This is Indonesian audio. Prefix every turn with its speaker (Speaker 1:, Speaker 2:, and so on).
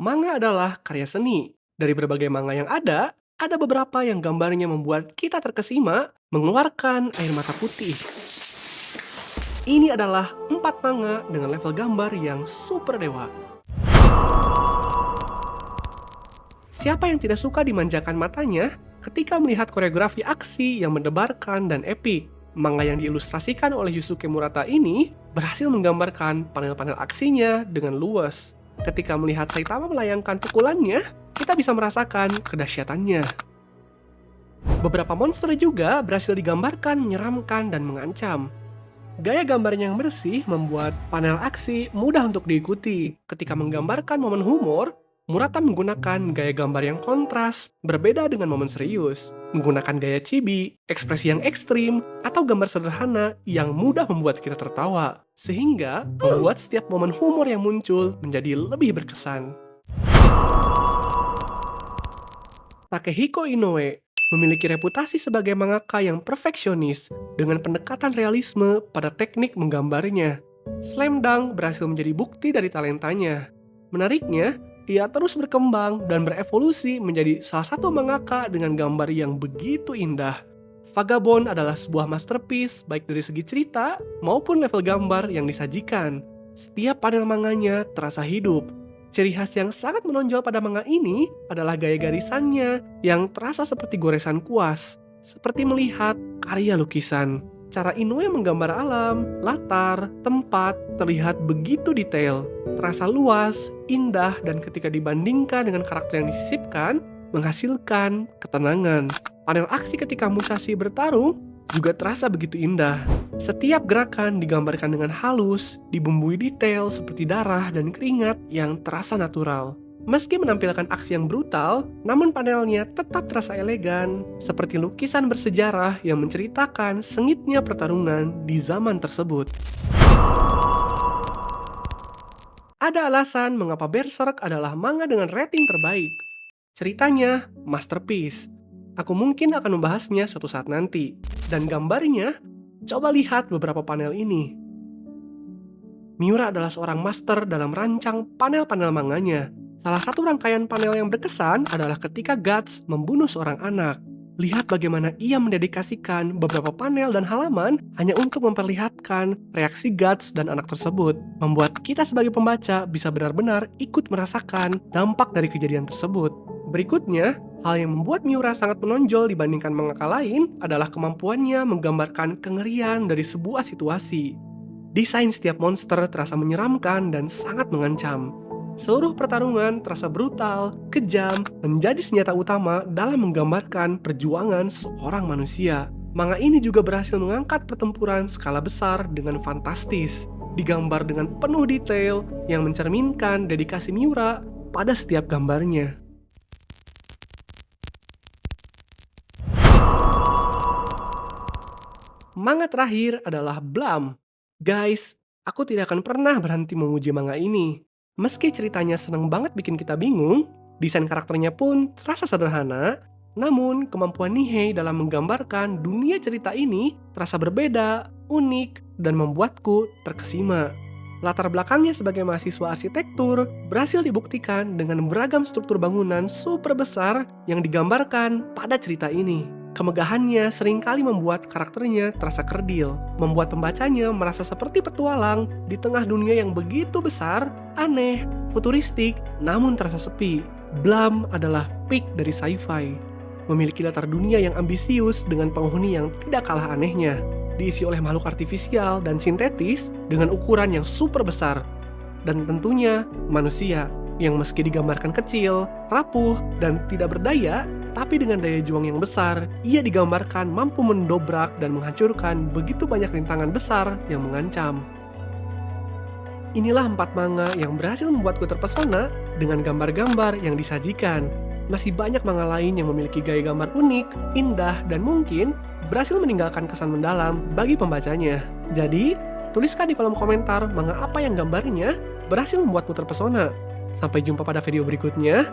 Speaker 1: Manga adalah karya seni. Dari berbagai manga yang ada beberapa yang gambarnya membuat kita terkesima, mengeluarkan air mata putih. Ini adalah 4 manga dengan level gambar yang super dewa. Siapa yang tidak suka dimanjakan matanya ketika melihat koreografi aksi yang mendebarkan dan epik? Manga yang diilustrasikan oleh Yusuke Murata ini berhasil menggambarkan panel-panel aksinya dengan luas. Ketika melihat Saitama melayangkan pukulannya, kita bisa merasakan kedahsyatannya. Beberapa monster juga berhasil digambarkan menyeramkan dan mengancam. Gaya gambarnya yang bersih membuat panel aksi mudah untuk diikuti. Ketika menggambarkan momen humor, Murata menggunakan gaya gambar yang kontras, berbeda dengan momen serius. Menggunakan gaya chibi, ekspresi yang ekstrim, atau gambar sederhana yang mudah membuat kita tertawa. Sehingga membuat setiap momen humor yang muncul menjadi lebih berkesan. Takehiko Inoue memiliki reputasi sebagai mangaka yang perfeksionis dengan pendekatan realisme pada teknik menggambarnya. Slam Dunk berhasil menjadi bukti dari talentanya. Menariknya, ia terus berkembang dan berevolusi menjadi salah satu mangaka dengan gambar yang begitu indah. Vagabond adalah sebuah masterpiece baik dari segi cerita maupun level gambar yang disajikan. Setiap panel manganya terasa hidup. Ciri khas yang sangat menonjol pada manga ini adalah gaya garisannya yang terasa seperti goresan kuas, seperti melihat karya lukisan. Cara Inoue menggambar alam, latar, tempat terlihat begitu detail, terasa luas, indah, dan ketika dibandingkan dengan karakter yang disisipkan, menghasilkan ketenangan. Panel aksi ketika Musashi bertarung juga terasa begitu indah. Setiap gerakan digambarkan dengan halus, dibumbui detail seperti darah dan keringat yang terasa natural. Meski menampilkan aksi yang brutal, namun panelnya tetap terasa elegan, seperti lukisan bersejarah yang menceritakan sengitnya pertarungan di zaman tersebut. Ada alasan mengapa Berserk adalah manga dengan rating terbaik. Ceritanya masterpiece. Aku mungkin akan membahasnya suatu saat nanti. Dan gambarnya, coba lihat beberapa panel ini. Miura adalah seorang master dalam rancang panel-panel manganya. Salah satu rangkaian panel yang berkesan adalah ketika Guts membunuh seorang anak. Lihat bagaimana ia mendedikasikan beberapa panel dan halaman hanya untuk memperlihatkan reaksi Guts dan anak tersebut. Membuat kita sebagai pembaca bisa benar-benar ikut merasakan dampak dari kejadian tersebut. Berikutnya, hal yang membuat Miura sangat menonjol dibandingkan mangaka lain adalah kemampuannya menggambarkan kengerian dari sebuah situasi. Desain setiap monster terasa menyeramkan dan sangat mengancam. Seluruh pertarungan terasa brutal, kejam, menjadi senjata utama dalam menggambarkan perjuangan seorang manusia. Manga ini juga berhasil mengangkat pertempuran skala besar dengan fantastis, digambar dengan penuh detail yang mencerminkan dedikasi Miura pada setiap gambarnya. Manga terakhir adalah Blam. Guys, aku tidak akan pernah berhenti memuji manga ini. Meski ceritanya seneng banget bikin kita bingung, desain karakternya pun terasa sederhana, namun kemampuan Nihei dalam menggambarkan dunia cerita ini terasa berbeda, unik, dan membuatku terkesima. Latar belakangnya sebagai mahasiswa arsitektur berhasil dibuktikan dengan beragam struktur bangunan super besar yang digambarkan pada cerita ini. Kemegahannya seringkali membuat karakternya terasa kerdil, membuat pembacanya merasa seperti petualang di tengah dunia yang begitu besar, aneh, futuristik, namun terasa sepi. Blam adalah peak dari sci-fi, memiliki latar dunia yang ambisius dengan penghuni yang tidak kalah anehnya, diisi oleh makhluk artifisial dan sintetis dengan ukuran yang super besar, dan tentunya manusia yang meski digambarkan kecil, rapuh, dan tidak berdaya, tapi dengan daya juang yang besar, ia digambarkan mampu mendobrak dan menghancurkan begitu banyak rintangan besar yang mengancam. Inilah 4 manga yang berhasil membuatku terpesona dengan gambar-gambar yang disajikan. Masih banyak manga lain yang memiliki gaya gambar unik, indah, dan mungkin berhasil meninggalkan kesan mendalam bagi pembacanya. Jadi, tuliskan di kolom komentar manga apa yang gambarnya berhasil membuatmu terpesona. Sampai jumpa pada video berikutnya.